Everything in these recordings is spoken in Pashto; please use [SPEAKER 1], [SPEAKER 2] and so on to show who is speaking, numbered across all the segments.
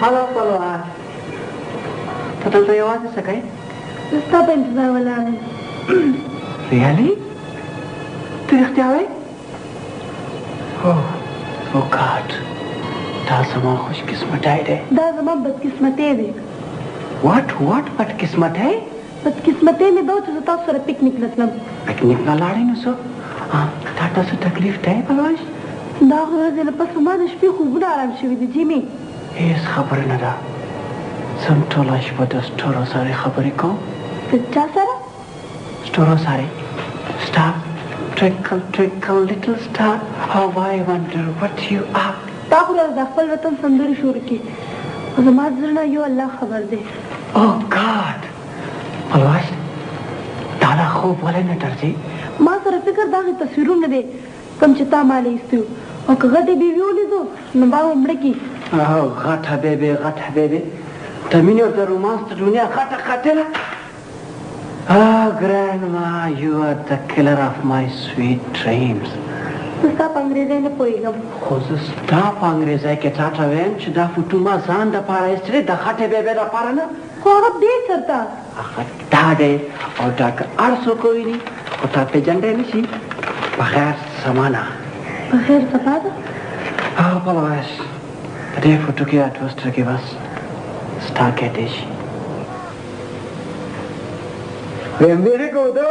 [SPEAKER 1] هلا پهلوان ته دلته یوازې څه کوې؟
[SPEAKER 2] زه ستا په انتظار ولاړ یم.
[SPEAKER 1] ریالي؟ ته رښتیا وایې؟ او ګاډ دا زما خوش قسمتی دی.
[SPEAKER 2] دا زما بدقسمتۍ دی.
[SPEAKER 1] واټ بدقسمتی؟
[SPEAKER 2] بدقسمتۍ مې دا و چې زه تاسو سره پکنیک نه تلم.
[SPEAKER 1] پکنیک نه لاړې نو څه؟ تا تاسو تکلیف دی پهلوان؟
[SPEAKER 2] دا ورځې نه پس ما د شپې خوبونه آرام شوي دي جیمي.
[SPEAKER 1] هېڅ خبره نه ده. زه هم ټوله شپه د ستورو سره خبرې کوم.
[SPEAKER 2] د چا سره؟
[SPEAKER 1] ستورو سره. ستا twinkle twinkle little star how I wonder what you are.
[SPEAKER 2] تا خو د خپل وطن سندرې شروع کړي. زما زړه نه یو الله خبر دی.
[SPEAKER 1] او ګاډ پهلوان تا لا خوب ولې نه درځي؟
[SPEAKER 2] ما سره فکر دا هغې تصویرونه دی کوم چې تا ما له ایستي وو او که غټې بیبي ولیدو نو ما به مړه کړي.
[SPEAKER 1] غټه بیبي د مینې او د رومانس د دنیا غټه قاتله. grandma you are the killer of my sweet dreams.
[SPEAKER 2] زه ستا په انګریزۍ نه پوهېږم.
[SPEAKER 1] خو زه ستا په انګریزۍ کې تا ته وایم چې دا فوټو ما ځان دپاره ایستلی د غټې بیبي دپاره نه.
[SPEAKER 2] خو هغه دی چېرته؟
[SPEAKER 1] هغه دا دی او دا که هر څوک وویني خو تا پېژندی نه شي. بخیر زمانه.
[SPEAKER 2] بخیر سبا ده؟
[SPEAKER 1] پهلوان په دې فوټو کې اته سترګې بس ستا کېدی شي.
[SPEAKER 3] میرے کو دو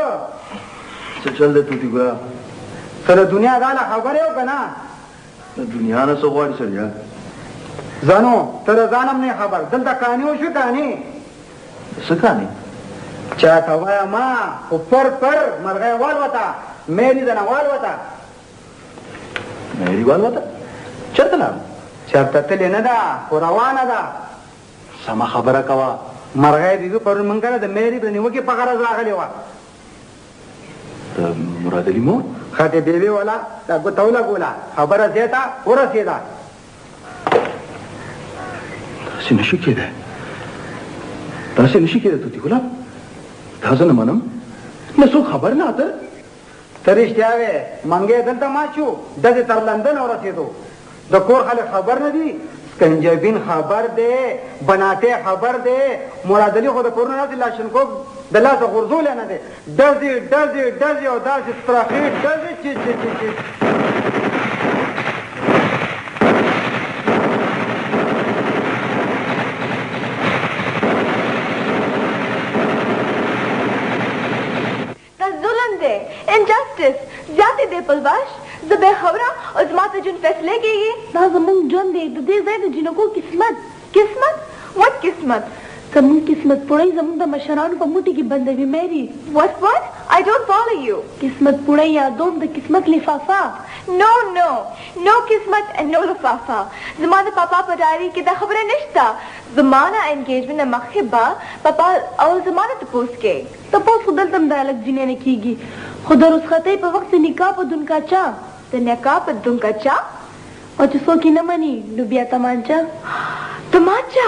[SPEAKER 3] چل دے تو گویا سر دنیا دا لا خبر ہے کنا دنیا نه سو غواړي سر یا زانو تر ځانم نه خبر دلته کہانی وشو کہانی څه کہانی چا تا وایا ما پر مرغه وال وتا میری دنا وال وتا چرته نه چرته تل نه دا روانه ده سما خبره کوا مرغه دې پر منګره د میری د نیوکه په غرض راغلی و د مراد علي مو خاطه بیبي ولا دا ګوتوله ګولا خبره زیاته ورسېده داسې نشي کېدی توتي ګلاب دا زه نه منم نه څوک خبر نه اته ته رښتیا وې منګې دلته ما شو داسې تر لندن ورسېدو د کور خلک خبر نه دي کنجبین خبر دی بناته خبر دی مراد علي خو د کورونه ناسې لاشنکوب د لاسه غورځولی نه دی ډزې او داسې ترخې ډزې چې
[SPEAKER 2] دا ظلم دی انجسټس زیاتې دی پلواش زه بې خبره او زما ته جون فیصلې کېږي. دا زموږ ژوند دی د دې ځای د جنکو قسمت. وټ قسمت؟ زموږ قسمت پوړی زموږ د مشرانو په موټي کې بندوي میری. وټ I don't follow you. قسمت پوړی یادوم د قسمت لفافه. No قسمت and no لفافه. زما د پاپا په ډایري کې دا خبره نشته. زما نه انګیجمنټ نه مخکې به پاپا او زما نه تپوس کې تپوس خو دلته هم د هلک جینۍ نه کېږي خو د رخصتۍ په وخت د نکاح په دونکاچا او چې څوک یې نه مني نو بیا تمانچه